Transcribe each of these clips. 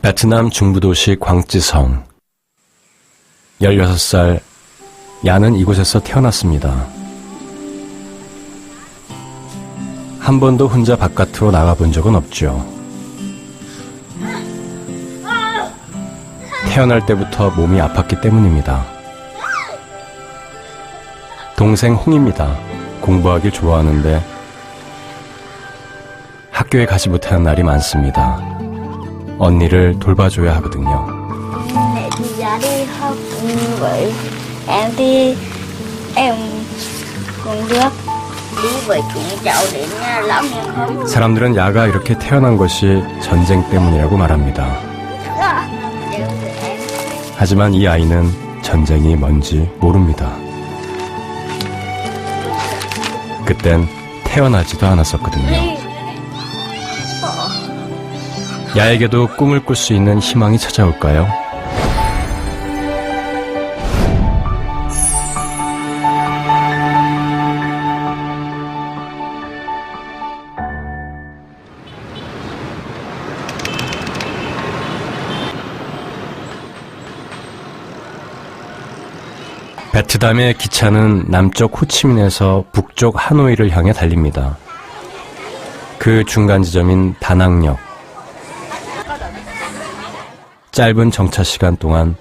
베트남 중부도시 광찌성. 16살, 야는 이곳에서 태어났습니다. 한 번도 혼자 바깥으로 나가본 적은 없죠. 태어날 때부터 몸이 아팠기 때문입니다. 동생 홍입니다. 공부하길 좋아하는데 학교에 가지 못하는 날이 많습니다. 언니를 돌봐줘야 하거든요. Mẹ thì giá đi học với em thì em cũng được đi với chúng cháu đến lắm nhưng không. 사람들은 야가 이렇게 태어난 것이 전쟁 때문이라고 말합니다. 하지만 이 아이는 전쟁이 뭔지 모릅니다. 그땐 태어나지도 않았었거든요. 야에게도 꿈을 꿀 수 있는 희망이 찾아올까요? 베트남의 기차는 남쪽 호치민에서 북쪽 하노이를 향해 달립니다. 그 중간 지점인 다낭역. 짧은 정차 시간 동안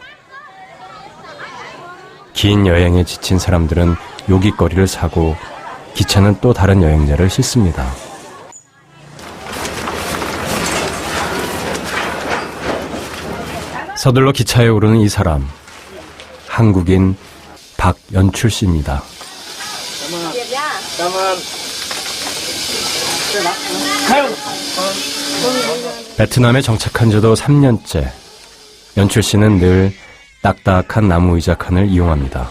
긴 여행에 지친 사람들은 요깃거리를 사고 기차는 또 다른 여행자를 싣습니다. 서둘러 기차에 오르는 이 사람, 한국인 박연출 씨입니다. 베트남에 정착한 지도 3년째. 연출 씨는 늘 딱딱한 나무 의자 칸을 이용합니다.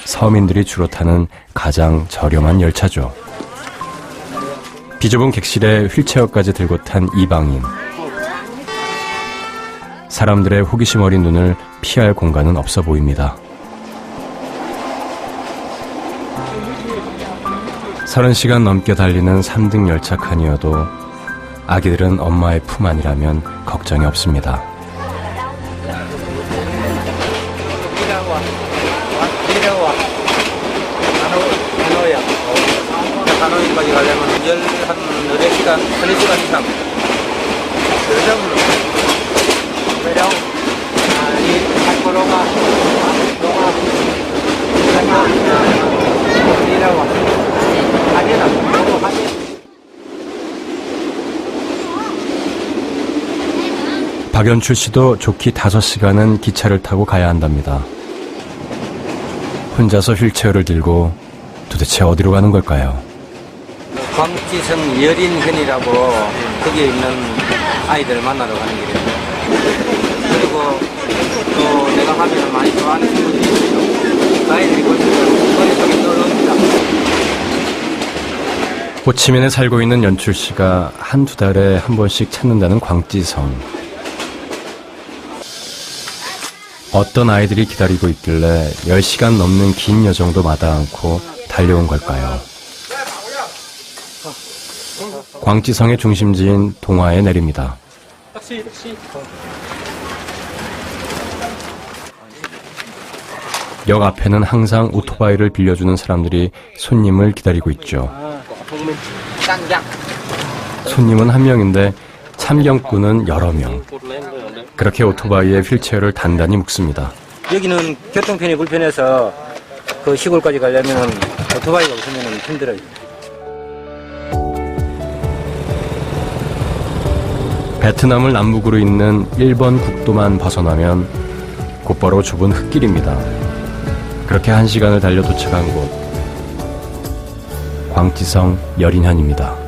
서민들이 주로 타는 가장 저렴한 열차죠. 비좁은 객실에 휠체어까지 들고 탄 이방인. 사람들의 호기심 어린 눈을 피할 공간은 없어 보입니다. 30시간 넘게 달리는 3등 열차 칸이어도 아기들은 엄마의 품 안이라면 걱정이 없습니다. 하노이까지 가려면 14시간, 3시간 이상. 매력, 이 발코로가, 박연출 씨도 좋기 5시간은 기차를 타고 가야 한답니다. 혼자서 휠체어를 들고 도대체 어디로 가는 걸까요? 광찌성 여린현이라고 거기에 있는 아이들을 만나러 가는 길이에요. 그리고 또 내가 하면 많이 좋아하는 친구들이 있어요. 그 아이들이 볼수록 머릿속에 떠오릅니다. 호치민에 살고 있는 연출 씨가 한두 달에 한 번씩 찾는다는 광찌성. 어떤 아이들이 기다리고 있길래 10시간 넘는 긴 여정도 마다 않고 달려온 걸까요? 광찌성의 중심지인 동화에 내립니다. 역 앞에는 항상 오토바이를 빌려주는 사람들이 손님을 기다리고 있죠. 손님은 한 명인데 참견꾼은 여러 명. 그렇게 오토바이에 휠체어를 단단히 묶습니다. 여기는 교통편이 불편해서 그 시골까지 가려면 오토바이가 없으면 힘들어요. 베트남을 남북으로 잇는 1번 국도만 벗어나면 곧바로 좁은 흙길입니다. 그렇게 1시간을 달려 도착한 곳, 광찌성 여린현입니다.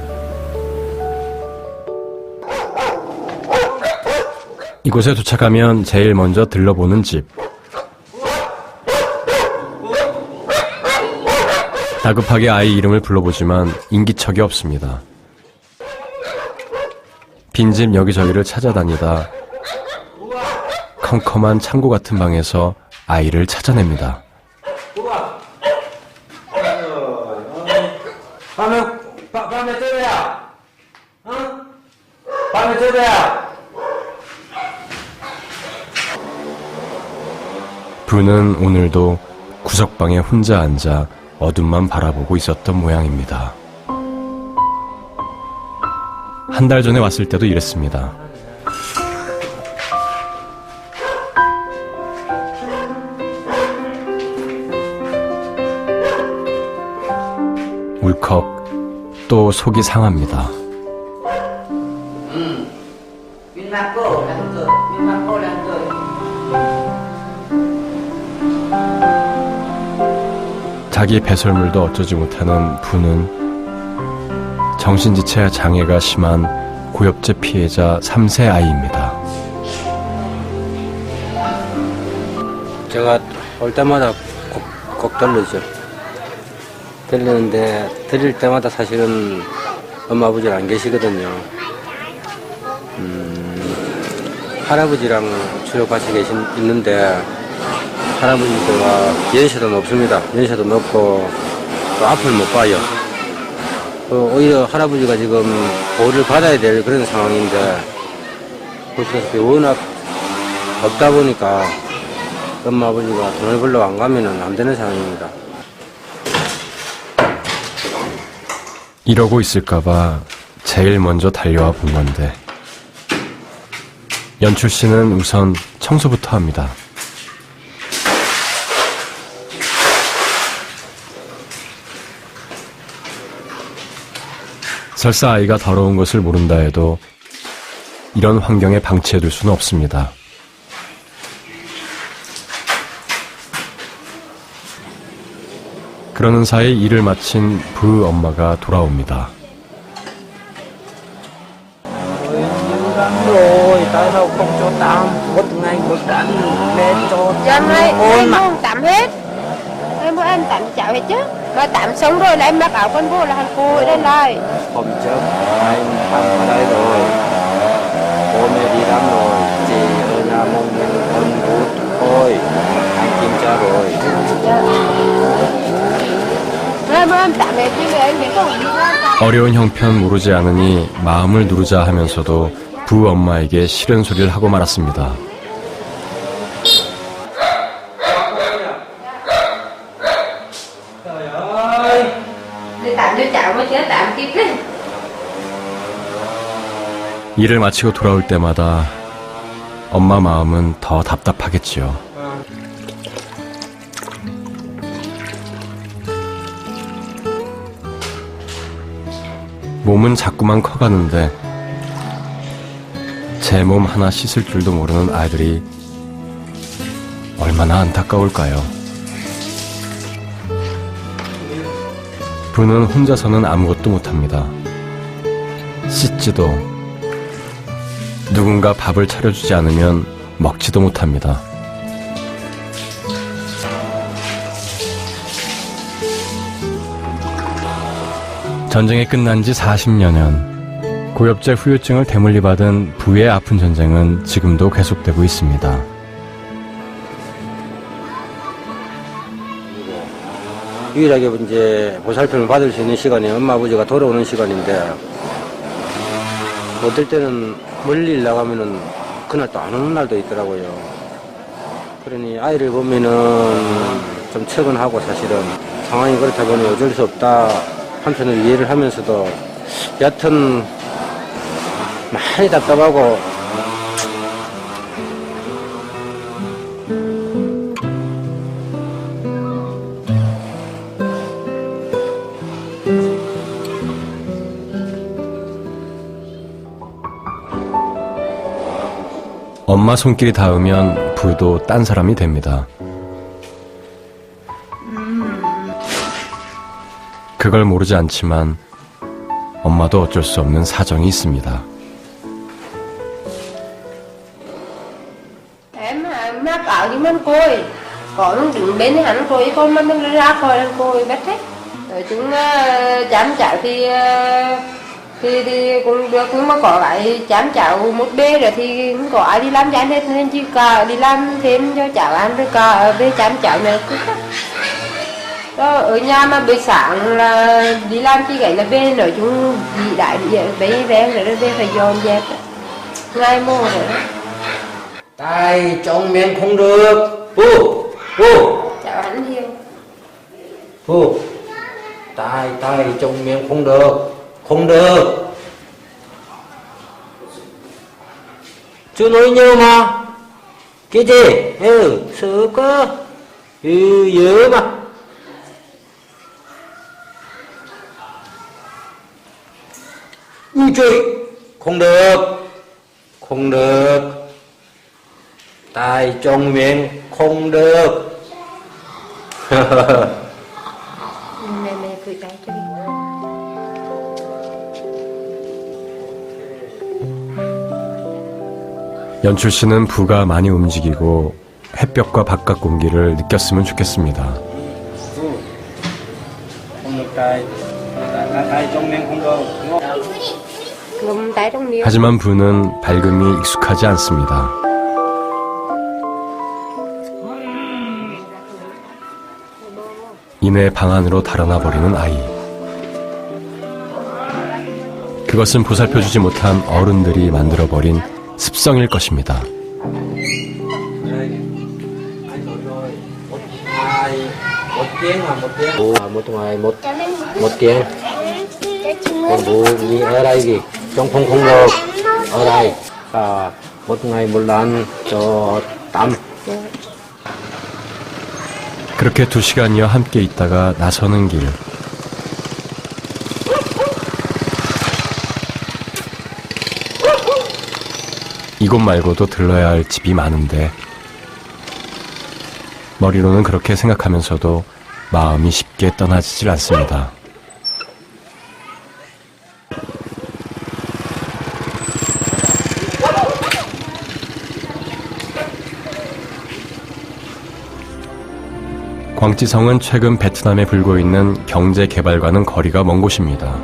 이곳에 도착하면 제일 먼저 들러보는 집. 다급하게 아이 이름을 불러보지만 인기척이 없습니다. 빈집 여기저기를 찾아다니다 컴컴한 창고 같은 방에서 아이를 찾아냅니다. 밤에 쩌려야? 어? 밤에 쩌려야? 부는 오늘도 구석방에 혼자 앉아 어둠만 바라보고 있었던 모양입니다. 한 달 전에 왔을 때도 이랬습니다. 울컥 또 속이 상합니다. 자기 배설물도 어쩌지 못하는 부는 정신지체 장애가 심한 고엽제 피해자 3세 아이입니다. 제가 올 때마다 꼭 들르죠. 들리는데 들릴 때마다 사실은 엄마 아버지는 안 계시거든요. 할아버지랑 주로 같이 있는데 할아버지가 연세도 높습니다. 연세도 높고 또 앞을 못 봐요. 오히려 할아버지가 지금 보호를 받아야 될 그런 상황인데 보시다시피 워낙 없다 보니까 엄마 아버지가 돈을 벌러 안 가면은 안 되는 상황입니다. 이러고 있을까봐 제일 먼저 달려와 본 건데 연출 씨는 우선 청소부터 합니다. 설사 아이가 더러운 것을 모른다 해도 이런 환경에 방치해둘 수는 없습니다. 그러는 사이 일을 마친 부 엄마가 돌아옵니다. Rồi, tại sao không cho tắm? Một ngày một cảnh mẹ cho Dân ơi, ôi em mà không tắm hết. Em bữa em tắm cháo hết chứ. Mà tắm xong rồi là em mặc áo con vô là hàng cô ở đây này. hôm trước anh thăm ở đây rồi, bố mẹ đi làm rồi, chị ở nhà một mình con út thôi, anh kiểm tra rồi. Rồi bữa em tắm hết chứ em biết không đi ra. 어려운 형편 모르지 않으니 마음을 누르자 하면서도 부 엄마에게 싫은 소리를 하고 말았습니다. Đi tắm cho cháu mà chưa tắm kịp đấy. 일을 마치고 돌아올 때마다 엄마 마음은 더 답답하겠지요. 몸은 자꾸만 커가는데 제 몸 하나 씻을 줄도 모르는 아이들이 얼마나 안타까울까요? 부는 혼자서는 아무것도 못합니다. 씻지도, 누군가 밥을 차려주지 않으면 먹지도 못합니다. 전쟁이 끝난 지 40여 년, 고엽제 후유증을 대물리 받은 부의 아픈 전쟁은 지금도 계속되고 있습니다. 유일하게 이제 보살핌을 받을 수 있는 시간이 엄마 아버지가 돌아오는 시간인데 어떨 때는 멀리 나가면은 그날 또 안 오는 날도 있더라고요. 그러니 아이를 보면은 좀 측은하고 사실은 상황이 그렇다 보니 어쩔 수 없다 한편으로 이해를 하면서도 여하튼 많이 답답하고 엄마 손길이 닿으면 부도 딴 사람이 됩니다. 그걸 모르지 않지만 엄마도 어쩔 수 없는 사정이 있습니다. Em mặc áo như mình côi. Có nó đứng bên hắn côi, con mình ra khỏi hắn côi bắt hết. Nói chung chám chảo thì cũng được, nhưng mà có cái chám chảo một bê rồi thì không có ai đi làm chán hết, nên chỉ cả đi làm thêm cho chảo ăn rồi cả bê chám chảo này cứ khác. Đó, ở nhà mà buổi sáng là đi làm chỉ cái là về, nói chung đi đại đi bê ven rồi về phải dọn dẹp ngay mô rồi đó. tay trong miệng không được. Bu, Ô, chào anh Hiếu. ô, tai trong miệng không được, không được. Chú nói nhiều mà. Cái gì? Sợ cơ. Dữ mà. Ui trời, không được, không được. Tai trong miệng không được. Mẹ cười tay cho đi. 연출 씨는 부가 많이 움직이고 햇볕과 바깥 공기를 느꼈으면 좋겠습니다. Không được tai trong miệng không được. Ngâm tay trong miệng. 하지만 부는 밝음이 익숙하지 않습니다. 이내 방 안으로 달아나 버리는 아이. 그것은 보살펴주지 못한 어른들이 만들어버린 습성일 것입니다. Một tiếng mà một tiếng. Một ngày một tiếng. Còn bố đi ở đây gì? Trong không được. Ở đây. Một ngày một lần cho tắm. 그렇게 2시간여 함께 있다가 나서는 길. 이곳 말고도 들러야 할 집이 많은데 머리로는 그렇게 생각하면서도 마음이 쉽게 떠나지질 않습니다. 광지성은 최근 베트남에 불고 있는 경제 개발과는 거리가 먼 곳입니다.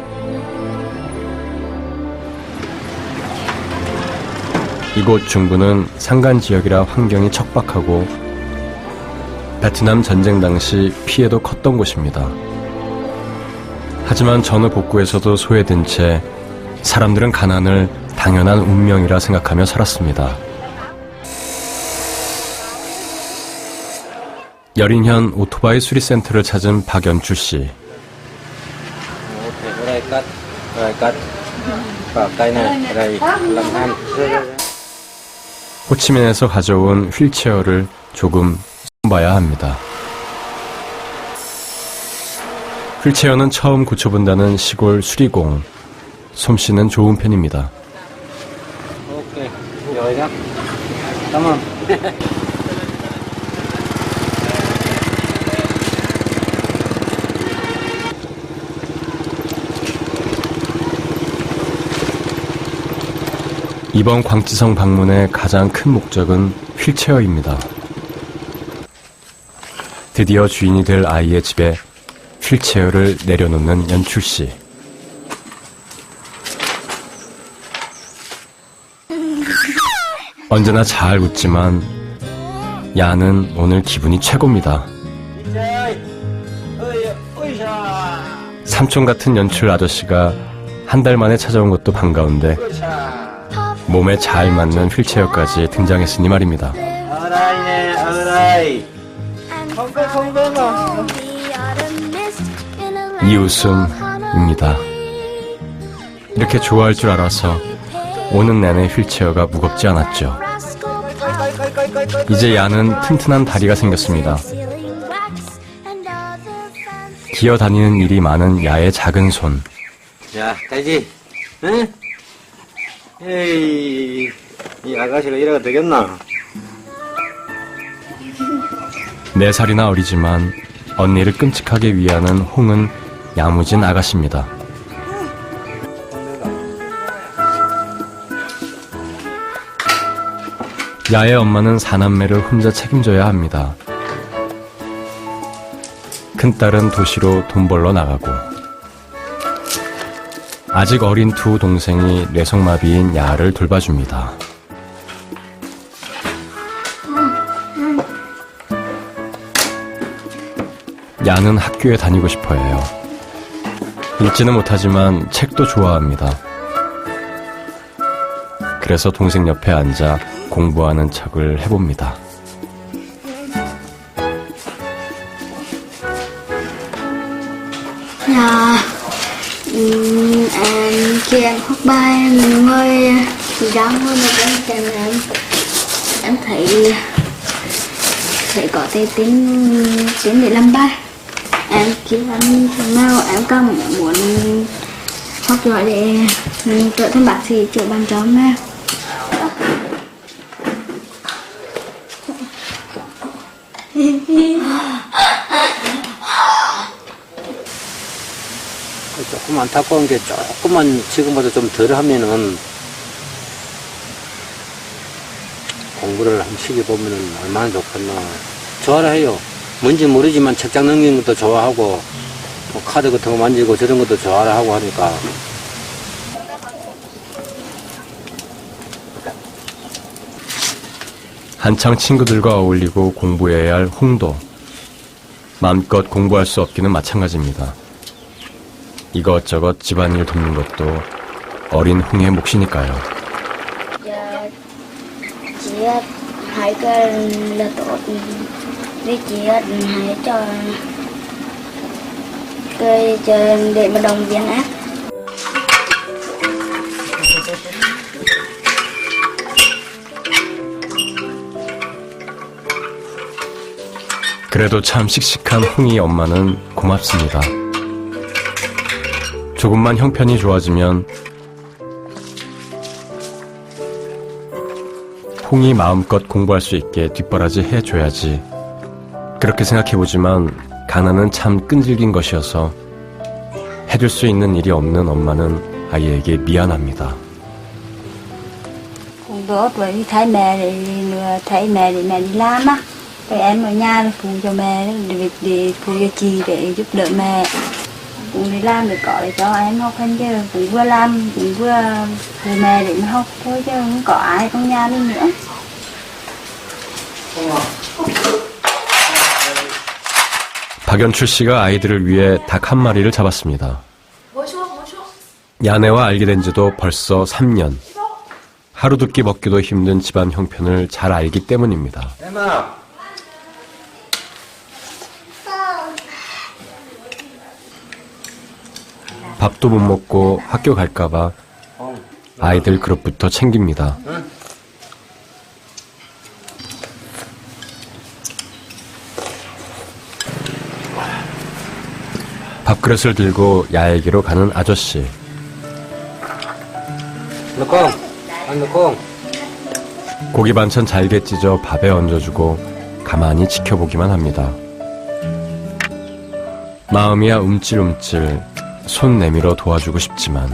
이곳 중부는 산간 지역이라 환경이 척박하고 베트남 전쟁 당시 피해도 컸던 곳입니다. 하지만 전후 복구에서도 소외된 채 사람들은 가난을 당연한 운명이라 생각하며 살았습니다. 여린현 오토바이 수리센터를 찾은 박연출 씨. 호치민에서 가져온 휠체어를 조금 봐야 합니다. 휠체어는 처음 고쳐본다는 시골 수리공. 솜씨는 좋은 편입니다. 오케이. 여기가. tamam. 이번 광지성 방문의 가장 큰 목적은 휠체어입니다. 드디어 주인이 될 아이의 집에 휠체어를 내려놓는 연출 씨. 언제나 잘 웃지만 야는 오늘 기분이 최고입니다. 삼촌 같은 연출 아저씨가 한 달 만에 찾아온 것도 반가운데 몸에 잘 맞는 휠체어까지 등장했으니 말입니다. 이 웃음입니다. 이렇게 좋아할 줄 알아서 오는 내내 휠체어가 무겁지 않았죠. 이제 야는 튼튼한 다리가 생겼습니다. 기어다니는 일이 많은 야의 작은 손. 야, 되지? 응? 에이, 이 아가씨가 이래가 되겠나? 4살이나 어리지만 언니를 끔찍하게 위하는 홍은 야무진 아가씨입니다. 야의 엄마는 4남매를 혼자 책임져야 합니다. 큰딸은 도시로 돈 벌러 나가고 아직 어린 2 동생이 뇌성마비인 야를 돌봐줍니다. 야는 학교에 다니고 싶어 해요. 읽지는 못하지만 책도 좋아합니다. 그래서 동생 옆에 앉아 공부하는 척을 해봅니다. Khi em học bài mình ngồi chỉ đang ngồi một bên xem em thấy có thể tính để làm bài. Em khi em nào em càng muốn học giỏi để trở thành bác sĩ chữa bệnh cho mẹ. 조금 안타까운 게 조금만 지금보다 좀 덜 하면은 공부를 한 시켜보면은 얼마나 좋겠나. 좋아라 해요. 뭔지 모르지만 책장 넘기는 것도 좋아하고 뭐 카드 같은 거 만지고 저런 것도 좋아라 하고 하니까. 한창 친구들과 어울리고 공부해야 할 홍도. 마음껏 공부할 수 없기는 마찬가지입니다. 이것저것 집안일 돕는 것도 어린 홍의 몫이니까요. Chị thấy cái là tốt với chị hãy cho cái để mà động viên ác. 그래도 참 씩씩한 홍이 엄마는 고맙습니다. 조금만 형편이 좋아지면 홍이 마음껏 공부할 수 있게 뒷바라지 해줘야지. 그렇게 생각해보지만 가난은 참 끈질긴 것이어서 해줄 수 있는 일이 없는 엄마는 아이에게 mi안합니다. Cũng tốt bởi thấy mẹ thấy mẹ thì mẹ đi làm á, rồi em ở nhà là phụ cho mẹ để phụ cho chị để giúp đỡ mẹ. Cũng đi làm để có để cho em học hành chứ cũng vừa làm cũng vừa phụ mẹ để mà học thôi chứ không có ai trong nhà đi nữa. 박연출 씨가 아이들을 위해 닭 한 마리를 잡았습니다. 야네와 알게 된 지도 벌써 3년. 하루 두 끼 먹기도 힘든 집안 형편을 잘 알기 때문입니다. 엠마. 밥도 못 먹고 학교 갈까봐 아이들 그릇부터 챙깁니다. 밥그릇을 들고 야외기로 가는 아저씨. 넣고, 안 넣고. 고기 반찬 잘게 찢어 밥에 얹어주고 가만히 지켜보기만 합니다. 마음이야 움찔움찔 손 내밀어 도와주고 싶지만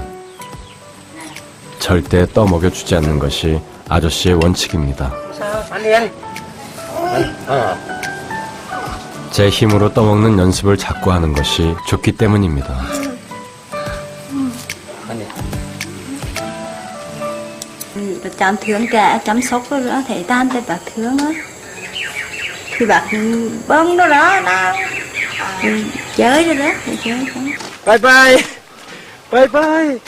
절대 떠먹여주지 않는 것이 아저씨의 원칙입니다. 제 힘으로 떠먹는 연습을 자꾸 하는 것이 좋기 때문입니다. Chăm thương cả chăm sóc rồi đó thể tan thì bác thương á thì bác bông đó nó chơi rồi đó chơi. 바이바이. 바이바이.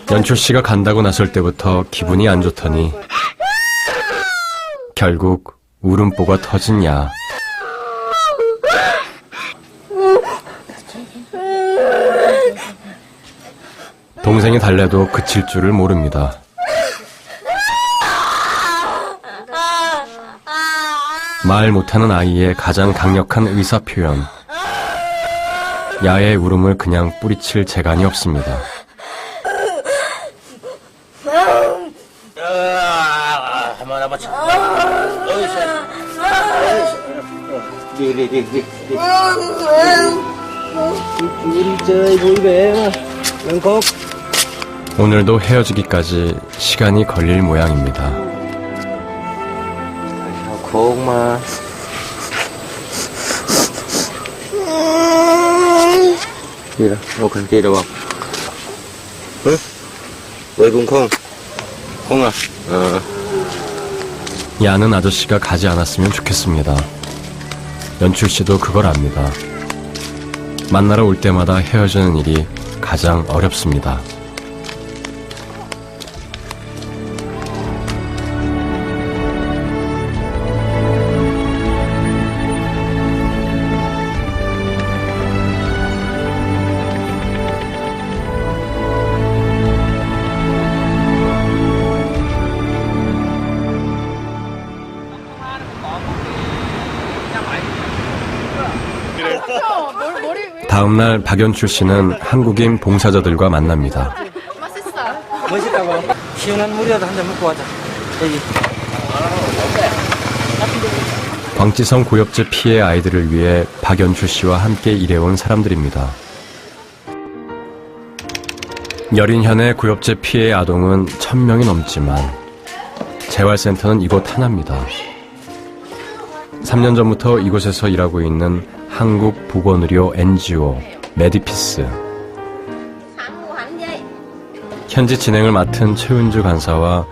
연출 씨가 간다고 나설 때부터 기분이 안 좋더니 결국 울음보가 터진 야. 동생이 달래도 그칠 줄을 모릅니다. 말 못하는 아이의 가장 강력한 의사표현. 야의 울음을 그냥 뿌리칠 재간이 없습니다. 오늘도 헤어지기까지 시간이 걸릴 모양입니다. 고마. Đi đâu cần đi đâu không? 왜 콩? 콩아. 야는 아저씨가 가지 않았으면 좋겠습니다. 연출 씨도 그걸 압니다. 만나러 올 때마다 헤어지는 일이 가장 어렵습니다. 다음날 박연출 씨는 한국인 봉사자들과 만납니다. 멋있다고. 시원한 물이라도 한 잔 먹고 가자. 여기. 광지성 고엽제 피해 아이들을 위해 박연출 씨와 함께 일해온 사람들입니다. 여린현의 고엽제 피해 아동은 1000명이 넘지만 재활센터는 이곳 하나입니다. 3년 전부터 이곳에서 일하고 있는 한국보건의료 NGO 메디피스. 현지 진행을 맡은 최은주 간사와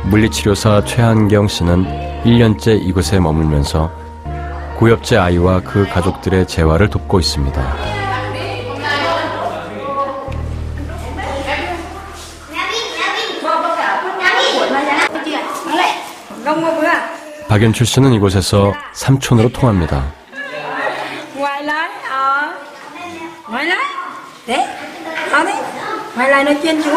물리치료사 최한경 씨는 1년째 이곳에 머물면서 고엽제 아이와 그 가족들의 재활을 돕고 있습니다. 박연출 씨는 이곳에서 삼촌으로 통합니다. Ngoài lại, ngoài lại. Đấy, ở đấy. Ngoài lại nói chuyện chú.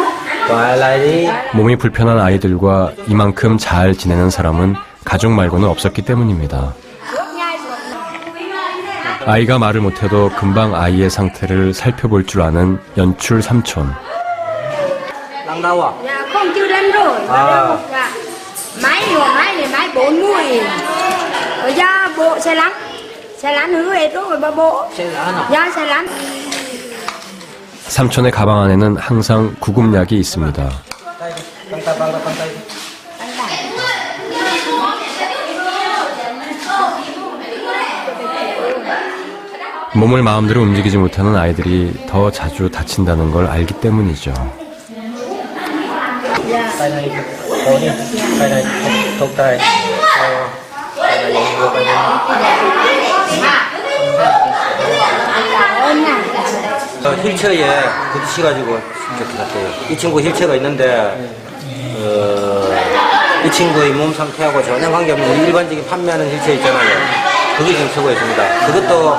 몸이 불편한 아이들과 이만큼 잘 지내는 사람은 가족 말고는 없었기 때문입니다. 아이가 말을 못해도 금방 아이의 상태를 살펴볼 줄 아는 연출 삼촌. Đang đau à? Dạ không, chưa lên rồi. À. Dạ. Máy này máy 40. Ở ra bộ xe lăn hứa hết rồi bà bộ. Xe lăn à? Dạ xe lăn. 삼촌의 가방 안에는 항상 구급약이 있습니다. Tay. 몸을 마음대로 움직이지 못하는 아이들이 더 자주 다친다는 걸 알기 때문이죠. Tay này, có đi. Tay này, thốc tay. Tay này, vừa tay này. 휠체어에 부딪혀가지고 이렇게 갔대요. 이 친구 휠체어가 있는데 이 친구의 몸 상태하고 전혀 관계없는 일반적인 판매하는 휠체어 있잖아요. 그게 지금 쓰고 있습니다. 그것도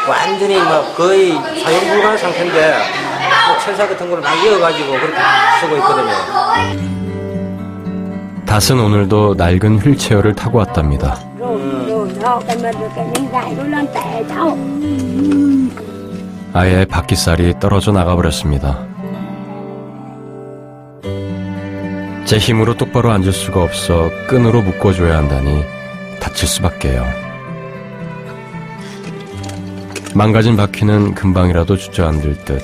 완전히 막 거의 사용 불가한 상태인데 뭐 철사 같은 걸 막 이어가지고 그렇게 쓰고 있거든요. 닷은 오늘도 낡은 휠체어를 타고 왔답니다. 아예 바퀴살이 떨어져 나가버렸습니다. 제 힘으로 똑바로 앉을 수가 없어 끈으로 묶어줘야 한다니 다칠 수밖에요. 망가진 바퀴는 금방이라도 주저앉을 듯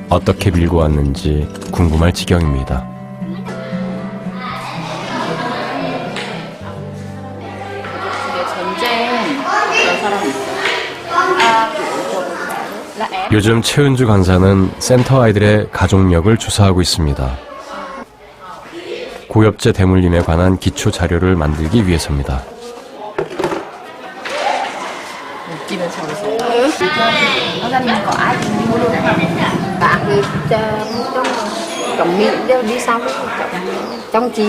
어떻게 밀고 왔는지 궁금할 지경입니다. 요즘 최은주 간사는 센터 아이들의 가족력을 조사하고 있습니다. 고엽제 대물림에 관한 기초 자료를 만들기 위해서입니다. Gia có ai cũng đi luôn. Cả chồng miệng đều đi sau, chồng chị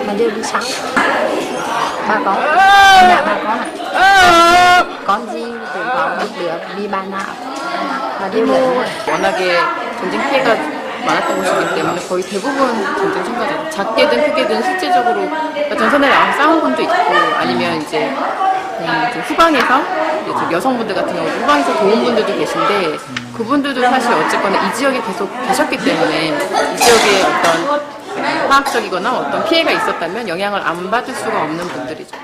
mà đều đi sau. Bà con, dạ bà con ạ. Con gì cũng có một đứa bị bà nào mà đi mua. 워낙에 전쟁 피해가 많았던 곳이기 때문에 거의 대부분 전쟁 참가자, 작게든 크게든 실제적으로 전선에 나와서 싸운 분도 있고 아니면 이제 후방에서 이제 여성분들 같은 경우 후방에서 도운 분들도 계신데 그분들도 사실 어쨌거나 이 지역에 계속 계셨기 때문에 이 지역에 어떤 화학적이거나 어떤 피해가 있었다면 영향을 안 받을 수가 없는 분들이죠.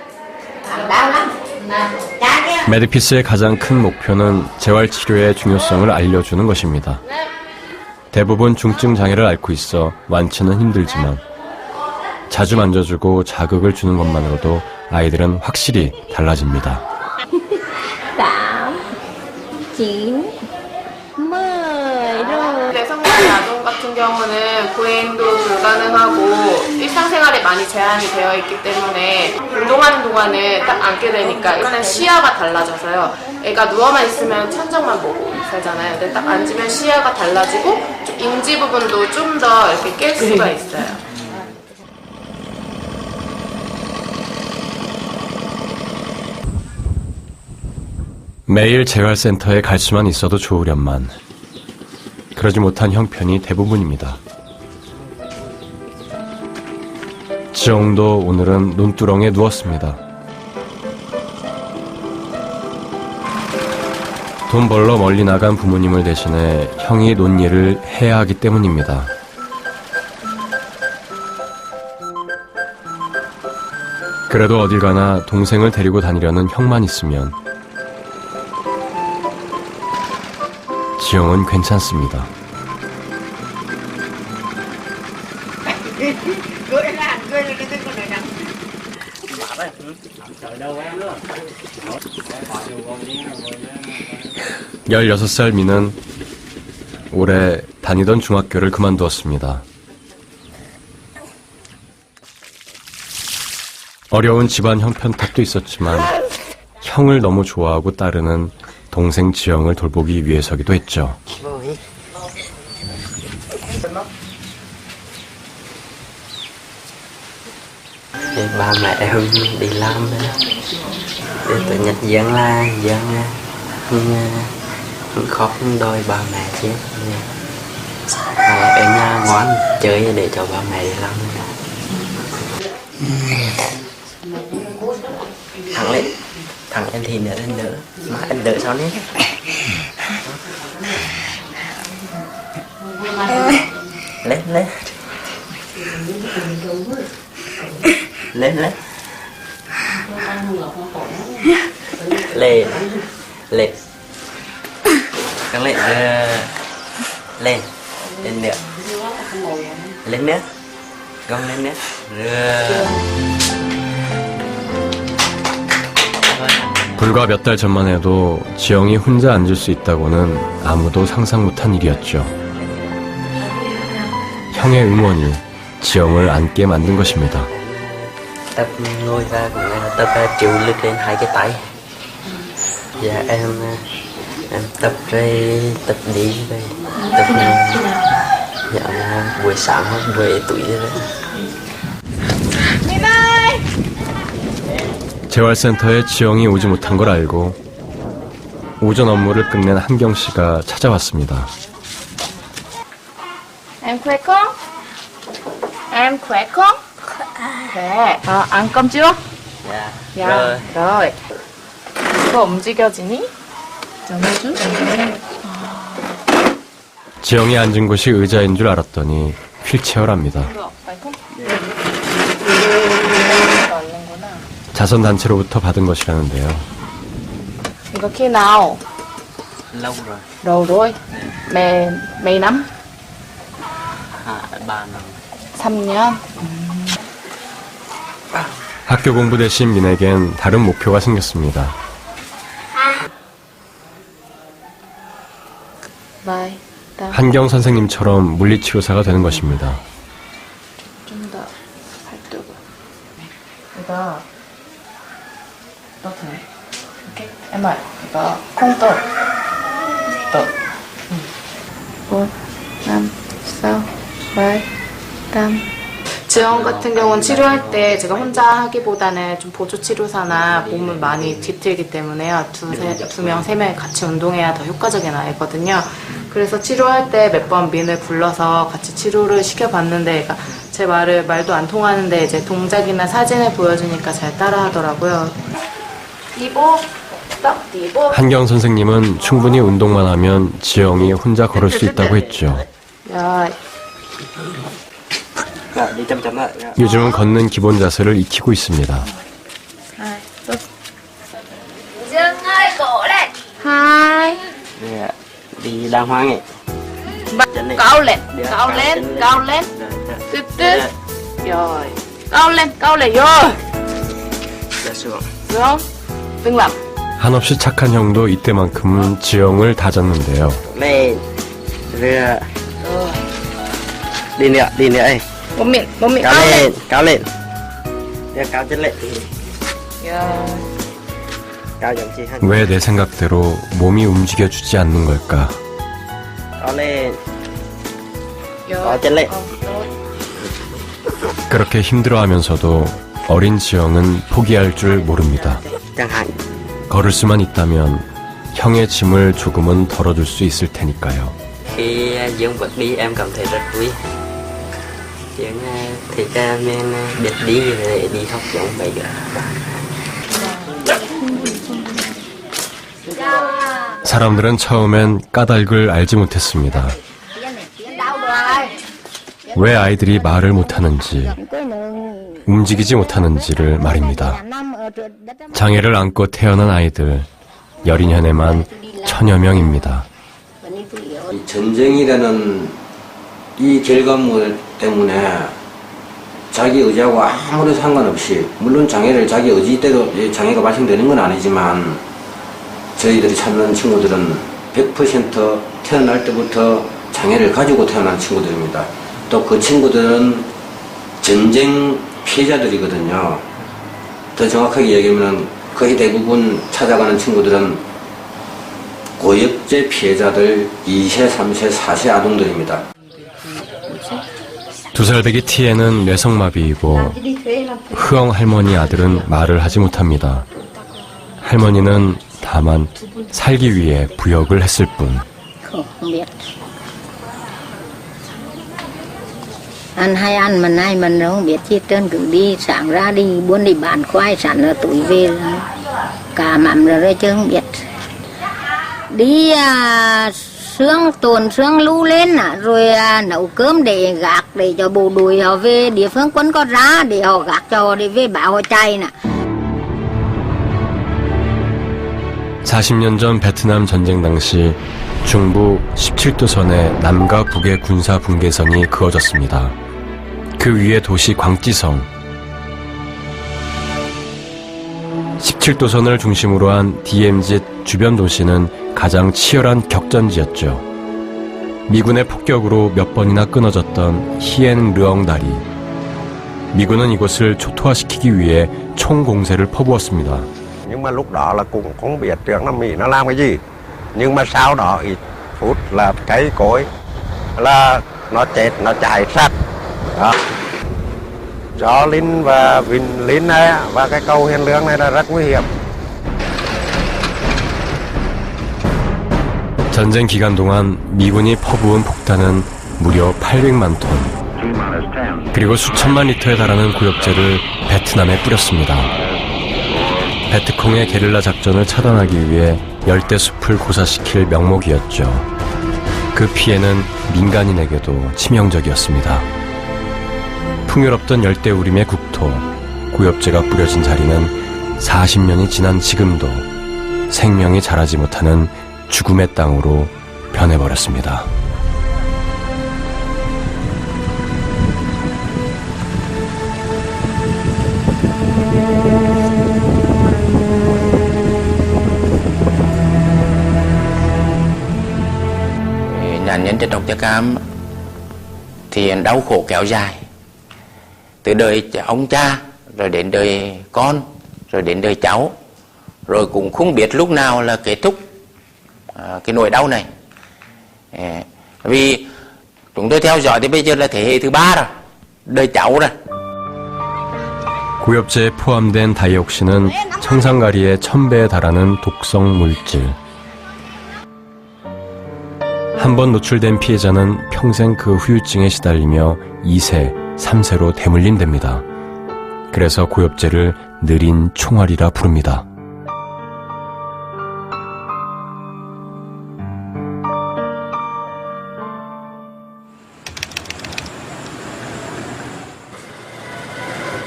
메디피스의 가장 큰 목표는 재활치료의 중요성을 알려주는 것입니다. 대부분 중증 장애를 앓고 있어 완치는 힘들지만 자주 만져주고 자극을 주는 것만으로도 아이들은 확실히 달라집니다. 9, 10 rồi. 성장 아동 같은 경우는 보행도 불가능하고 일상생활에 많이 제한이 되어 있기 때문에 운동하는 동안에 딱 앉게 되니까 일단은 시야가 달라져서요. 애가 누워만 있으면 천장만 보고 살잖아요. 근데 딱 앉으면 시야가 달라지고 좀 인지 부분도 좀 더 이렇게 깰 수가 있어요. 매일 재활센터에 갈 수만 있어도 좋으련만 그러지 못한 형편이 대부분입니다. 지영도 오늘은 논두렁에 누웠습니다. 돈 벌러 멀리 나간 부모님을 대신해 형이 논일을 해야 하기 때문입니다. 그래도 어딜 가나 동생을 데리고 다니려는 형만 있으면 지영은 괜찮습니다. 열여섯 살 미는 올해 다니던 중학교를 그만두었습니다. 어려운 집안 형편탓도 있었지만 형을 너무 좋아하고 따르는 동생 지영을 돌보기 위해서기도 했죠. Thì ba mẹ em đi làm để từ Nhật Giang la Giang khó đôi ba mẹ chết ở nhà ngoan chơi để cho ba mẹ đi làm. Thằng lên, thằng em thì nữa lên đỡ mà anh đỡ sao đấy. Lên lên lên lên lên lên căng lên lên lên nữa lên nữa gong lên nữa 불과 몇 달 전만 해도 지영이 혼자 앉을 수 있다고는 아무도 상상 못한 일이었죠. 형의 응원이 지영을 앉게 만든 것입니다. tập ngồi ra cũng là tập chịu lực lên hai cái tay. Dạ em tập rồi tập đi rồi tập dạ buổi sáng hoặc buổi tối rồi. 재활센터에 지영이 오지 못한 걸 알고 오전 업무를 끝낸 한경 씨가 찾아왔습니다. Em khỏe không? Em khỏe không? Khỏe. ăn cơm chưa? Dạ. Dạ. Rồi. rồi. 이거 움직여지니? 전해줘? 지영이 앉은 곳이 의자인 줄 알았더니 휠체어랍니다. 앉는구나. 자선단체로부터 받은 것이라는데요. 이거 khi nào? Lâu rồi. Lâu rồi. Mấy năm? 3 năm. 3년. 학교 공부 대신 민에겐 다른 목표가 생겼습니다. 바이. 한경 선생님처럼 물리치료사가 되는 것입니다. 좀 더 팔뚝을. 이거 넣어도 돼? 이렇게? MR 이거 콩떡. 떡. 4, 5, 6, 7, 8. 지영 같은 경우는 치료할 때 제가 혼자 하기보다는 좀 보조 치료사나 몸을 많이 뒤틀기 때문에요. 두 명, 세 명이 같이 운동해야 더 효과적인 아이거든요. 그래서 치료할 때 몇 번 민을 불러서 같이 치료를 시켜봤는데 제 말도 안 통하는데 이제 동작이나 사진을 보여주니까 잘 따라하더라고요. 한경 선생님은 충분히 운동만 하면 지영이 혼자 걸을 수 있다고 했죠. 야, Đi chậm chậm lại. 요즘은 걷는 기본 자세를 익히고 있습니다. Dương ơi, cổ lên. 하이. Đi đàng hoàng ấy. Cao lên, cao lên, cao lên. Tiếp tiếp. Rồi. Cao lên rồi. Dạ xuống. xuống. Đừng làm. 한없이 착한 형도 이때만큼은 지영을 다졌는데요. Lên. Rửa. Đi nữa ấy. 몸 밑 Cao cao lên. lên, cao lên. Đưa cao chân lên. 야. Cao giống chị Hân. 왜 내 생각대로 몸이 움직여주지 않는 걸까? Cao lên. 야. Cao chân lên. 그렇게 힘들어하면서도 어린 지영은 포기할 줄 모릅니다. Chẳng hạn. 걸을 수만 있다면 형의 짐을 조금은 덜어줄 수 있을 테니까요. Khi Dương bước đi em cảm thấy rất vui. Dương thì cha mình biết đi để đi học giống vậy cả. 사람들은 처음엔 까닭을 알지 못했습니다. 왜 아이들이 말을 못하는지, 움직이지 못하는지를 말입니다. 장애를 안고 태어난 아이들, 여린현에만 1000여 명입니다. 이 전쟁이라는 이 결과물 때문에 자기 의지하고 아무런 상관없이, 물론 장애를 자기 의지대로 장애가 발생되는 건 아니지만 저희들이 찾는 친구들은 100% 태어날 때부터 장애를 가지고 태어난 친구들입니다. 또 그 친구들은 전쟁 피해자들이거든요. 더 정확하게 얘기하면 거의 대부분 찾아가는 친구들은 고엽제 피해자들 2세, 3세, 4세 아동들입니다. 2살배기 티에는 뇌성마비이고 흐엉 할머니 아들은 말을 하지 못합니다. 할머니는 다만 살기 위해 부역을 했을 뿐. Ăn hay ăn mà nay mình nó không biết chi trơn cứ đi sáng ra đi buôn đi bán khoai sẵn là tuổi về là cả mắm rồi chứ không biết đi sương tuần sương lũ lên rồi nấu cơm để gác để cho bộ đội họ về địa phương quân có ra để họ gác cho họ để về bảo họ chạy nè. 40년 전 베트남 전쟁 당시 중부 17도선의 남과 북의 군사 분계선이 그어졌습니다. 그 위에 도시 광찌성. 17도선을 중심으로 한 DMZ 주변 도시는 가장 치열한 격전지였죠. 미군의 폭격으로 몇 번이나 끊어졌던 히엔 르엉 다리. 미군은 이곳을 초토화시키기 위해 총공세를 퍼부었습니다. Nhưng mà lúc đó là cũng không biết trước nó Mỹ nó làm cái gì. Nhưng mà sau đó ít phút là cây cối là nó chết, nó chạy sạch. Đó. Gió Linh và Vinh Linh này và cái cầu Hiền Lương này là rất nguy hiểm. 전쟁 기간 동안 미군이 퍼부은 폭탄은 무려 800만 톤. 그리고 수천만 리터에 달하는 고엽제를 베트남에 뿌렸습니다. 베트콩의 게릴라 작전을 차단하기 위해 열대 숲을 고사시킬 명목이었죠. 그 피해는 민간인에게도 치명적이었습니다. 풍요롭던 열대우림의 국토, 고엽제가 뿌려진 자리는 40년이 지난 지금도 생명이 자라지 못하는 죽음의 땅으로 변해버렸습니다. Nạn nhân chất độc da cam thì đau khổ kéo dài từ đời ông cha rồi đến đời con rồi đến đời cháu, rồi cũng không biết lúc nào là kết thúc cái nỗi đau này. Vì chúng tôi theo dõi thì bây giờ là thế hệ thứ 3 rồi, đời cháu rồi. 고엽제에 포함된 다이옥신은 청산가리의 1000배에 달하는 독성 물질. 한 번 노출된 피해자는 평생 그 후유증에 시달리며 2세, 3세로 대물림됩니다. 그래서 고엽제를 느린 총알이라 부릅니다.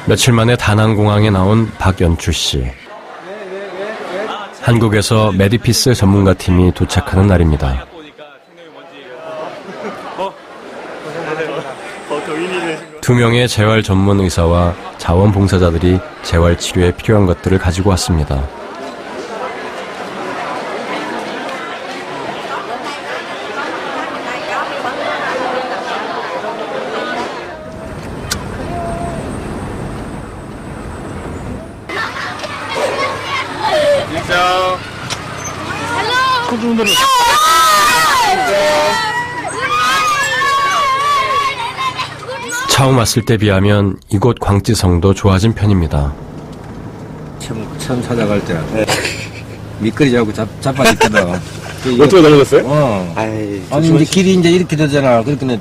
며칠 만에 다낭공항에 나온 박연추 씨. 한국에서 메디피스 전문가 팀이 도착하는 날입니다. 두 명의 재활 전문 의사와 자원봉사자들이 재활 치료에 필요한 것들을 가지고 왔습니다. 처음 왔을 때 비하면 이곳 광찌성도 좋아진 편입니다. 처음 찾아갈 때 미끄러지 자고 자빠졌거든. 어떻게 달라졌어요? 아니 이제 길이 이제 이렇게 되잖아. 그러니까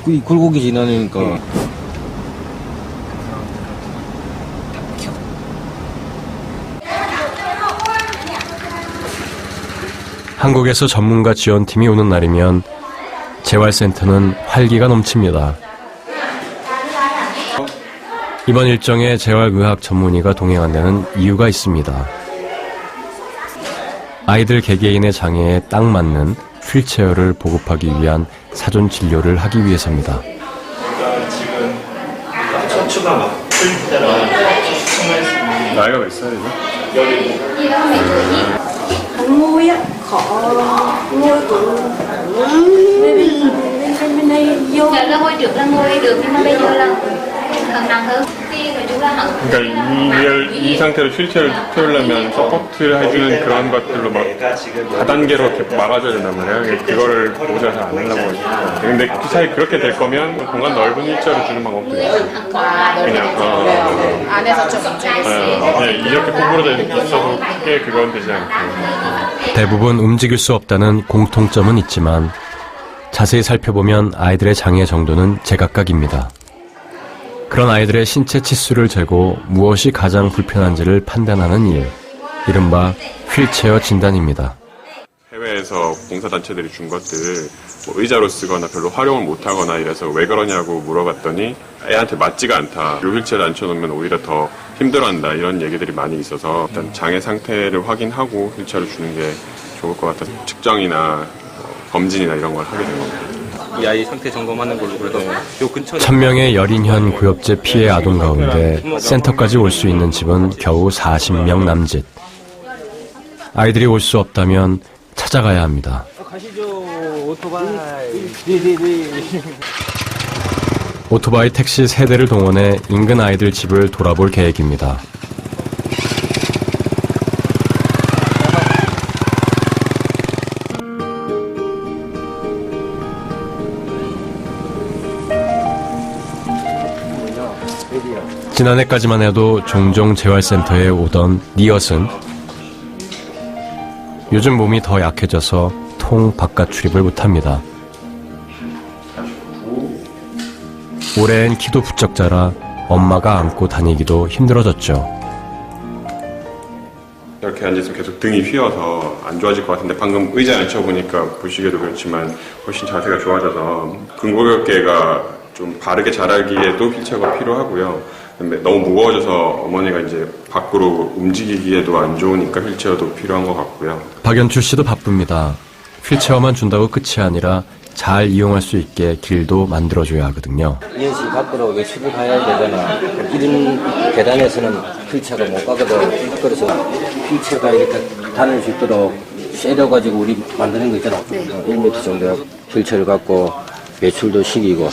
그 굴곡이 지나니까. 한국에서 전문가 지원팀이 오는 날이면 재활센터는 활기가 넘칩니다. 이번 일정에 재활의학 전문의가 동행한다는 이유가 있습니다. 아이들 개개인의 장애에 딱 맞는 휠체어를 보급하기 위한 사전 진료를 하기 위해서입니다. 나이가 몇 살이죠? Ngôi á, khó ngôi tủ bên đây vô. Dạ, ngôi trước là ngôi được nhưng mà bây giờ là càng nặng hơn. Thì nói chung là hẳn. 그러니까 이 상태로 휠체어를 태우려면 서포트를 해주는 그런 것들로 막 다단계로 이렇게 막아줘야 된단 말이에요. 그거를 보호자가 잘 안 하려고 하죠. 근데 그 사이 그렇게 될 거면 공간 넓은 휠체어를 주는 방법도 있어요. 그냥 안에서 좀 움직일 이렇게 구부러져 있어도 크게 그건 되지 않고. 대부분 움직일 수 없다는 공통점은 있지만 자세히 살펴보면 아이들의 장애 정도는 제각각입니다. 그런 아이들의 신체 치수를 재고 무엇이 가장 불편한지를 판단하는 일, 이른바 휠체어 진단입니다. 해외에서 봉사단체들이 준 것들을 뭐 의자로 쓰거나 별로 활용을 못하거나 이래서 왜 그러냐고 물어봤더니 애한테 맞지가 않다. 휠체어를 앉혀놓으면 오히려 더 힘들어한다. 이런 얘기들이 많이 있어서 일단 장애 상태를 확인하고 휠체어를 주는 게 좋을 것 같아서 측정이나 검진이나 이런 걸 하게 된 겁니다. 이 아이 상태 점검하는 걸로 그래서 요 근처 1000명의 열인현 구역제 피해 아동 가운데 센터까지 올 수 있는 집은 겨우 40명 남짓. 아이들이 올 수 없다면 찾아가야 합니다. 가시죠. 오토바이. 오토바이 택시 3대를 동원해 인근 아이들 집을 돌아볼 계획입니다. 지난해까지만 해도 종종 재활센터에 오던 니엇은 요즘 몸이 더 약해져서 통 바깥 출입을 못합니다. 올해엔 키도 부쩍 자라 엄마가 안고 다니기도 힘들어졌죠. 이렇게 앉아있으면 계속 등이 휘어서 안 좋아질 것 같은데 방금 의자에 앉혀보니까 보시기에도 그렇지만 훨씬 자세가 좋아져서 근골격계가 좀 바르게 자라기에도 휠체어가 필요하고요. 너무 무거워져서 어머니가 이제 밖으로 움직이기에도 안 좋으니까 휠체어도 필요한 것 같고요. 박연출 씨도 바쁩니다. 휠체어만 준다고 끝이 아니라 잘 이용할 수 있게 길도 만들어줘야 하거든요. 이현씨 밖으로 외출을 가야 되잖아. 이런 계단에서는 휠체어가 못 가거든. 그래서 휠체어가 이렇게 다닐 수 있도록 세려가지고 우리 만드는 거 있잖아. 1m 정도 휠체어를 갖고 외출도 시키고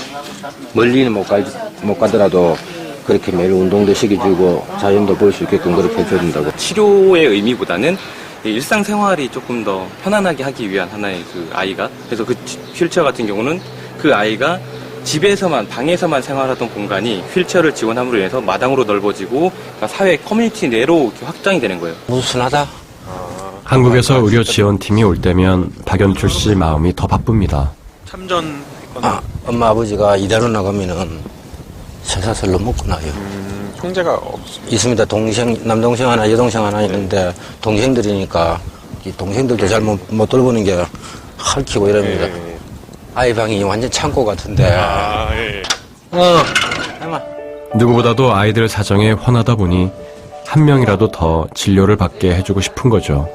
멀리는 못 가더라도 그렇게 매일 운동도 시켜주고 자연도 볼 수 있게끔 그렇게 해줘야 된다고. 치료의 의미보다는 일상생활이 조금 더 편안하게 하기 위한 하나의 그 아이가, 그래서 그 휠체어 같은 경우는 그 아이가 집에서만 방에서만 생활하던 공간이 휠체어를 지원함으로 인해서 마당으로 넓어지고 그러니까 사회 커뮤니티 내로 이렇게 확장이 되는 거예요. 무순하다. 한국에서 의료 지원팀이 올 때면 박연출 씨 마음이 더 바쁩니다. 참전했거나 엄마 아버지가 이대로 나가면은 설사설로 먹고 나요. 형제가 있습니다. 남동생 하나, 여동생 하나 있는데 동생들이니까 이 동생들도 잘 못 돌보는 게 핥히고 이럽니다. 아이 방이 완전 창고 같은데. 해마. 누구보다도 아이들 사정에 훤하다 보니 한 명이라도 더 진료를 받게 해주고 싶은 거죠.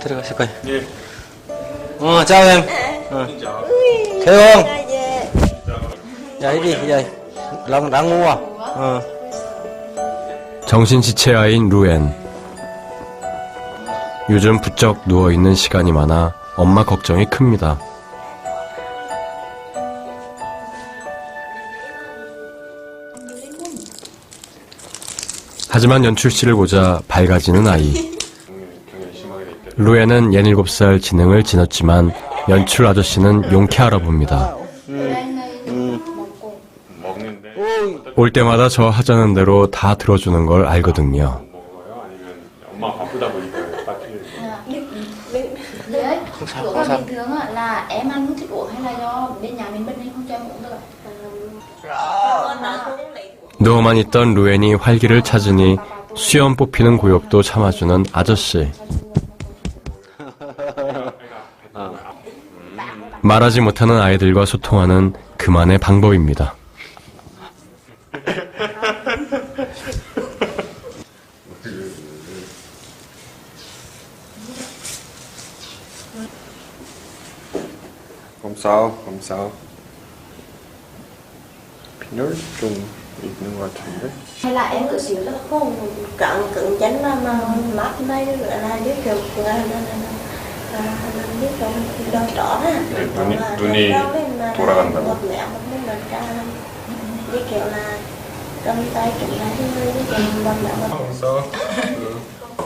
들어가실 거예요. 예. 짜엠. 개용. 야, 이리, 야, 랑우와. 정신지체아인 루엔. 요즘 부쩍 누워있는 시간이 많아 엄마 걱정이 큽니다. 하지만 연출 씨를 보자 밝아지는 아이. 루엔은 17살 지능을 지녔지만 연출 아저씨는 용케 알아봅니다. 올 때마다 저 하자는 대로 다 들어주는 걸 알거든요. 엄마 바쁘다 보니까 Chỗ con bình thường là em ăn thức uống hay là do bên nhà mình bên đây không cho em uống được. 누워만 있던 루엔이 활기를 찾으니 수염 뽑히는 구역도 참아주는 아저씨. 말하지 못하는 아이들과 소통하는 그만의 방법입니다. Không sao, không sao. 빈혈 좀 있는 것 같은데. Hay là em cứ xíu là không cứng chắn mà mát đây nữa là biết kiểu biết kiểu đau trỏ ha. 눈이 돌아간다고. Biết kiểu là cầm tay kiểu là hơi kiểu bầm 그래서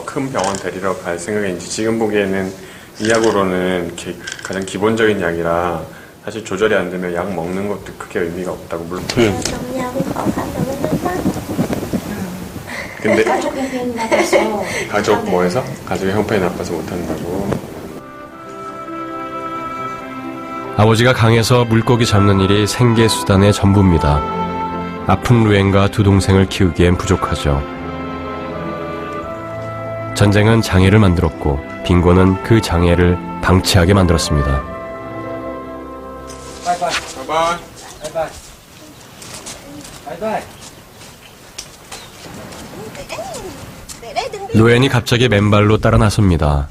큰 병원 데리러 갈 생각인지 지금 보기에는 이 약으로는 이렇게 가장 기본적인 약이라 사실 조절이 안 되면 약 먹는 것도 크게 의미가 없다고 물론. 근데 가족 뭐해서? 가족의 형편이 나빠서 못한다고. 아버지가 강에서 물고기 잡는 일이 생계 수단의 전부입니다. 아픈 루엔과 두 동생을 키우기엔 부족하죠. 전쟁은 장애를 만들었고 빙고는 그 장애를 방치하게 만들었습니다. 바이바이. 바이바이. 바이바이. 루엔이 갑자기 맨발로 따라 나섭니다.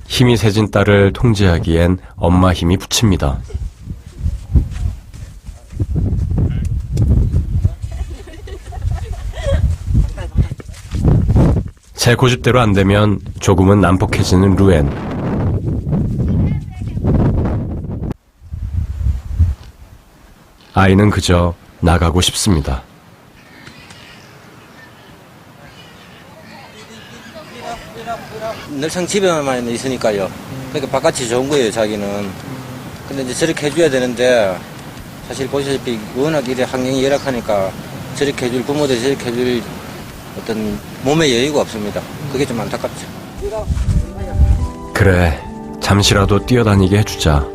힘이 세진 딸을 통제하기엔 엄마 힘이 붙입니다. 제 고집대로 안 되면 조금은 난폭해지는 루엔. 아이는 그저 나가고 싶습니다. 늘상 집에만 있으니까요. 그러니까 바깥이 좋은 거예요, 자기는. 근데 이제 저렇게 해줘야 되는데, 사실 보시다시피 워낙 이래 환경이 열악하니까 저렇게 해줄 부모들이 저렇게 해줄 어떤 몸의 여유가 없습니다. 그게 좀 안타깝죠. 그래, 잠시라도 뛰어다니게 해주자.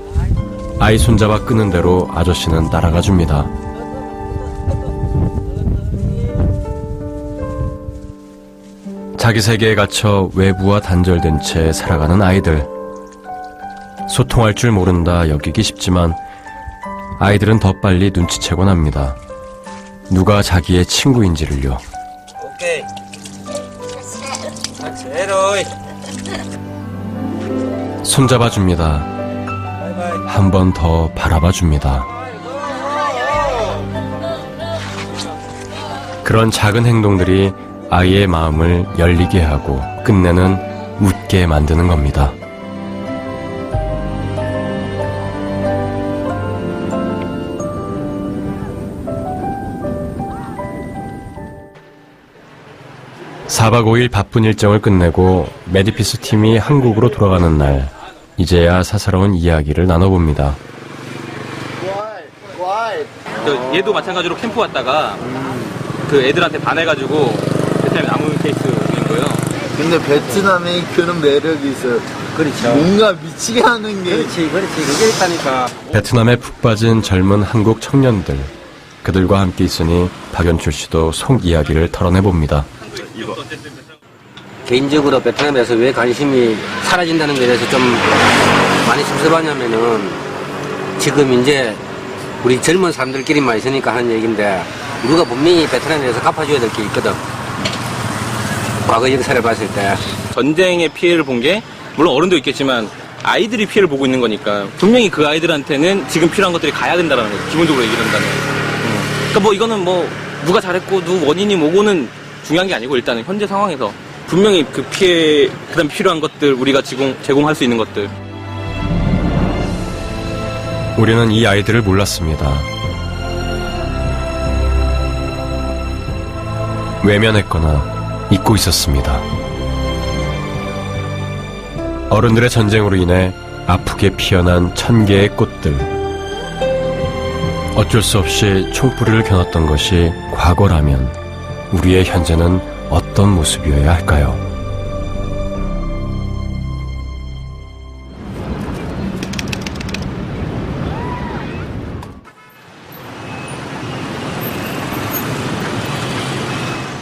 아이 손잡아 끄는 대로 아저씨는 따라가 줍니다. 자기 세계에 갇혀 외부와 단절된 채 살아가는 아이들. 소통할 줄 모른다 여기기 쉽지만 아이들은 더 빨리 눈치채곤 합니다. 누가 자기의 친구인지를요. 오케이. 제로이. 손잡아 줍니다. 한 번 더 바라봐 줍니다. 그런 작은 행동들이 아이의 마음을 열리게 하고 끝내는 웃게 만드는 겁니다. (4박 5일) 바쁜 일정을 끝내고 메디피스 팀이 한국으로 돌아가는 날, 이제야 사사로운 이야기를 나눠봅니다. 얘도 마찬가지로 캠프 왔다가 그 애들한테 반해가지고 베트남에 남은 케이스인 거예요. 근데 베트남에 그런 매력이 있어요. 그렇죠. 뭔가 미치게 하는 게. 그렇지. 그게 있다니까. 베트남에 푹 빠진 젊은 한국 청년들, 그들과 함께 있으니 박연출 씨도 속 이야기를 털어내봅니다. 개인적으로 베트남에서 왜 관심이 사라진다는 것에 대해서 좀 많이 씁쓸하냐면은 지금 이제 우리 젊은 사람들끼리만 있으니까 하는 얘기인데 누가 분명히 베트남에 대해서 갚아줘야 될 게 있거든. 과거 역사를 봤을 때. 전쟁의 피해를 본 게 물론 어른도 있겠지만 아이들이 피해를 보고 있는 거니까 분명히 그 아이들한테는 지금 필요한 것들이 가야 된다는 거죠. 기본적으로 얘기를 한다면. 그러니까 뭐 이거는 뭐 누가 잘했고 누구 원인이 뭐고는 중요한 게 아니고 일단은 현재 상황에서 분명히 그 피해, 그다음 필요한 것들 우리가 제공할 수 있는 것들. 우리는 이 아이들을 몰랐습니다. 외면했거나 잊고 있었습니다. 어른들의 전쟁으로 인해 아프게 피어난 1000개의 꽃들. 어쩔 수 없이 총뿌리를 겨눴던 것이 과거라면 우리의 현재는 어떤 모습이어야 할까요?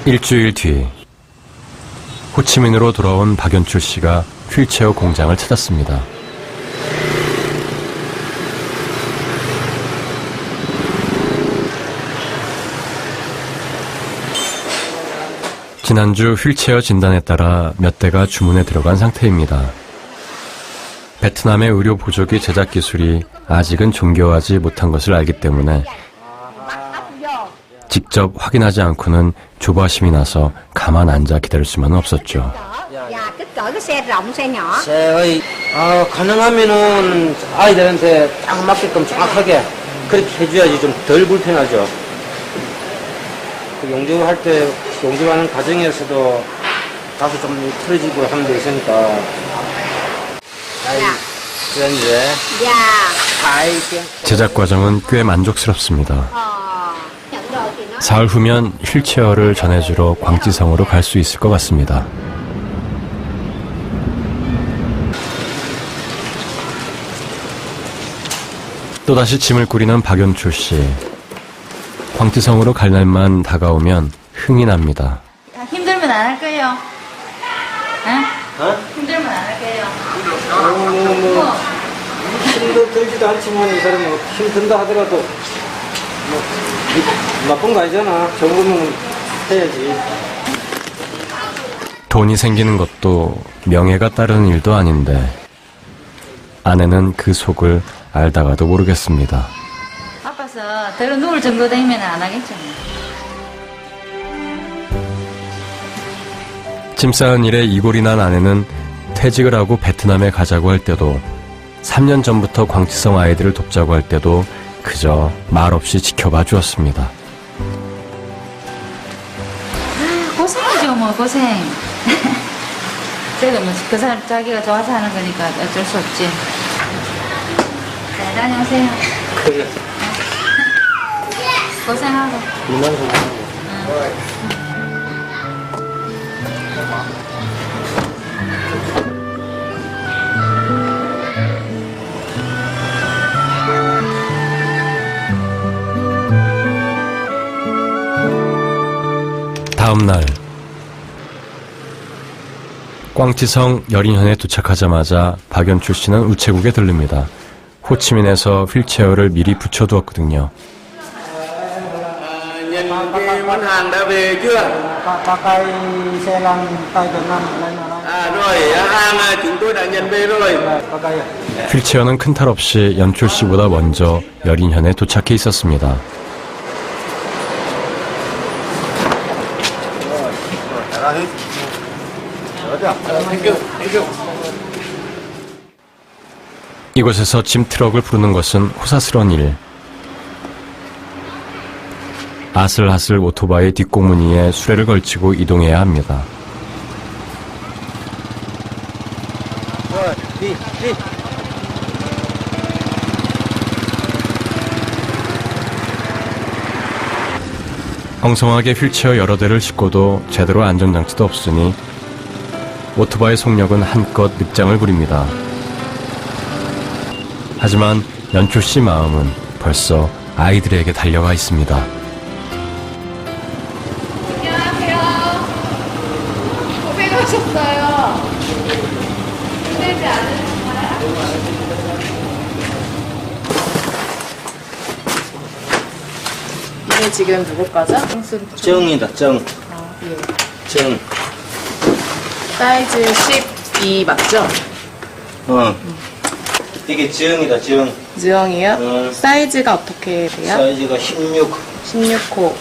일주일 뒤 호치민으로 돌아온 박연출 씨가 휠체어 공장을 찾았습니다. 지난주 휠체어 진단에 따라 몇 대가 주문에 들어간 상태입니다. 베트남의 의료 보조기 제작 기술이 아직은 정교하지 못한 것을 알기 때문에 직접 확인하지 않고는 조바심이 나서 가만 앉아 기다릴 수만은 없었죠. 가능하면은 아이들한테 딱 맞게끔 정확하게 그렇게 해줘야지 좀 덜 불편하죠. 용접할 때 용접하는 과정에서도 다소 좀 틀어지고 하는 데 있으니까. 제작 과정은 꽤 만족스럽습니다. 사흘 후면 휠체어를 전해주러 광지성으로 갈 수 있을 것 같습니다. 또다시 짐을 꾸리는 박연출 씨. 광지성으로 갈 날만 다가오면 흥이 납니다. 힘들면 안 할 거예요. 힘들면 안 할 거예요. 힘도 들지도 않지만 이 사람이 힘든다 하더라도 나쁜 거 아니잖아. 좋은 거면 해야지. 돈이 생기는 것도 명예가 따르는 일도 아닌데 아내는 그 속을 알다가도 모르겠습니다. 아파서 들어 누울 정도 되면 안 하겠죠. 짐 싸는 일에 이골이 난 아내는 퇴직을 하고 베트남에 가자고 할 때도 3년 전부터 광지성 아이들을 돕자고 할 때도 그저 말없이 지켜봐 주었습니다. 고생이죠 뭐 고생. 그래도 뭐 그 사람 자기가 좋아서 하는 거니까 어쩔 수 없지. 잘 다녀오세요. 그래. 고생하고. 이만 고생하고. 다음 날 광지성 여린현에 도착하자마자 박연출 씨는 우체국에 들릅니다. 호치민에서 휠체어를 미리 붙여두었거든요. hàng đã về chưa? Các cái xe lăn tay Việt Nam lên là rồi, hàng chúng tôi đã nhận về rồi. 휠체어는 큰 탈 없이 연출 씨보다 먼저 여린현에 도착해 있었습니다. 이곳에서 짐 트럭을 부르는 것은 호사스러운 일. 아슬아슬 오토바이 뒷공무니에 수레를 걸치고 이동해야 합니다. 엉성하게 휠체어 여러 대를 싣고도 제대로 안전장치도 없으니 오토바이 속력은 한껏 늑장을 부립니다. 하지만 연출 씨 마음은 벌써 아이들에게 달려가 있습니다. 안녕하세요. 고생하셨어요. 힘들지 않으셨나요? 이게 지금 누구 거죠? 정이다, 정. 예. 정. 사이즈 12 맞죠? 이게 정이다, 정. 주영이요? 사이즈가 어떻게 돼요? 사이즈가 16. 16호.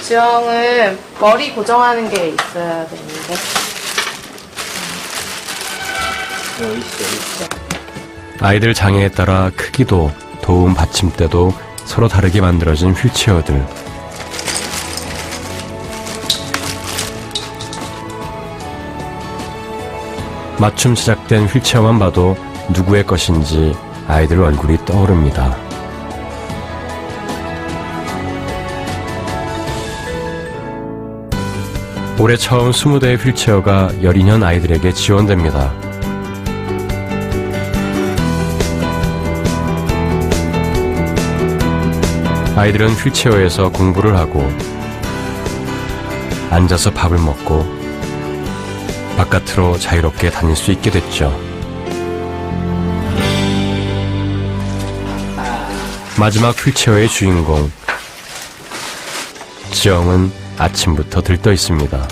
주영은 머리 고정하는 게 있어야 되는데. 있어. 아이들 장애에 따라 크기도 도움 받침대도 서로 다르게 만들어진 휠체어들. 맞춤 제작된 휠체어만 봐도 누구의 것인지 아이들 얼굴이 떠오릅니다. 올해 처음 20대의 휠체어가 여린현 아이들에게 지원됩니다. 아이들은 휠체어에서 공부를 하고 앉아서 밥을 먹고 바깥으로 자유롭게 다닐 수 있게 됐죠. 마지막 휠체어의 주인공 지영은 아침부터 들떠 있습니다.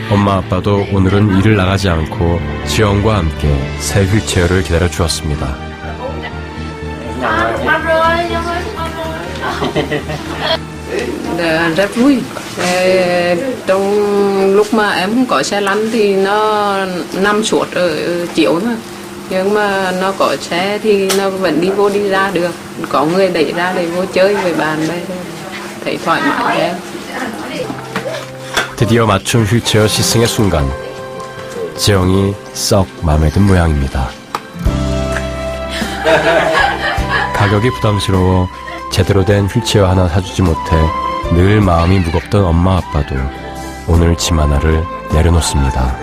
엄마 아빠도 오늘은 일을 나가지 않고 지영과 함께 새 휠체어를 기다려 주었습니다. Rất vui. Trong lúc mà em không có xe lăn thì nó nằm suốt ở chiếu mà. Nhưng mà nó có xe thì nó vẫn đi vô đi ra được. Có người đẩy ra để vô chơi với bạn bè. Thấy thoải mái cho em. 드디어 맞춤 휠체어 시승의 순간, 지영이 썩 마음에 든 모양입니다. 가격이 부담스러워 제대로 된 휠체어 하나 사주지 못해 늘 마음이 무겁던 엄마 아빠도 오늘 짐 하나를 내려놓습니다.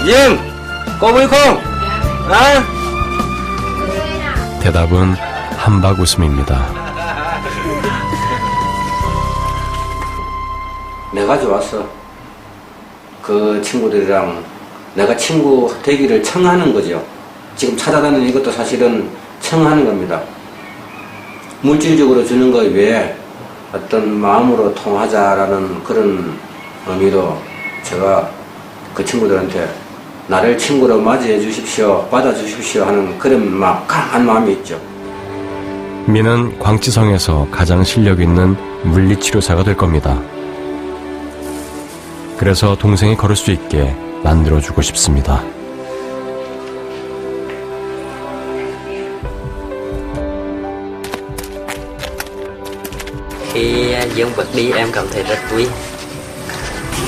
Dương, có vui không? À? 대답은 한박 웃음입니다. 내가 좋았어. 그 친구들이랑 내가 친구 되기를 청하는 거죠. 지금 찾아다니는 이것도 사실은 청하는 겁니다. 물질적으로 주는 것 외에 어떤 마음으로 통하자라는 그런 의미로 제가 그 친구들한테 나를 친구로 맞이해 주십시오, 받아 주십시오 하는 그런 강한 마음이 있죠. 미는 광치성에서 가장 실력 있는 물리치료사가 될 겁니다. 그래서 동생이 걸을 수 있게 만들어주고 싶습니다. Khi Dương bước đi em cảm thấy rất vui.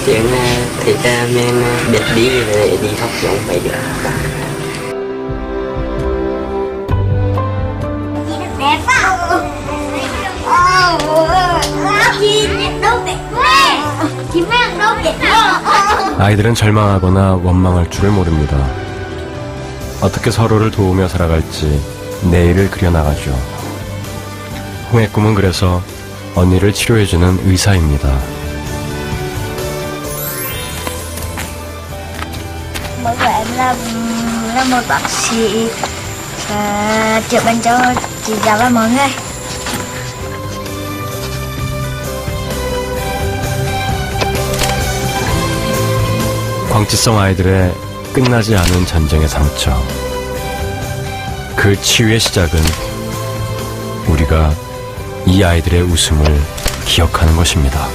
Dương thì mình biết đi để đi học giống vậy được. Đẹp không? đâu đẹp quá. 김혜영 đâu đẹp quá. 아이들은 절망하거나 원망할 줄을 모릅니다. 어떻게 서로를 도우며 살아갈지 내일을 그려나가죠. 홍의 꿈은 그래서 언니를 치료해주는 의사입니다. Mỗi của em là một bác sĩ chữa bệnh cho chị giáo và mọi người. 광치성 아이들의 끝나지 않은 전쟁의 상처. 그 치유의 시작은 우리가 이 아이들의 웃음을 기억하는 것입니다.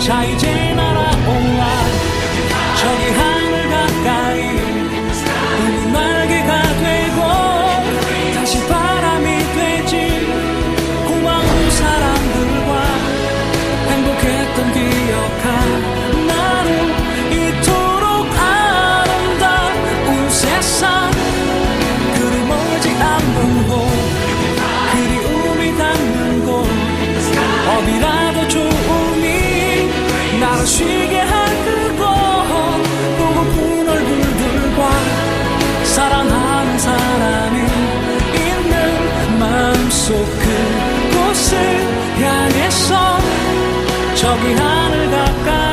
자 이제 날아올라 저기 하늘 가까이 꿈이 날개가 되고 다시 바람이 되지 고마운 사람들과 행복했던 기억한 나는 이토록 아름다운 세상 그리 멀지 않는 곳 그리움이 닿는 곳 어디라도 좋음이 나를 쉬게 할 그곳 보고픈 얼굴들과 사랑하는 사람이 있는 마음속 그곳을 향해서 저기 하늘 가까이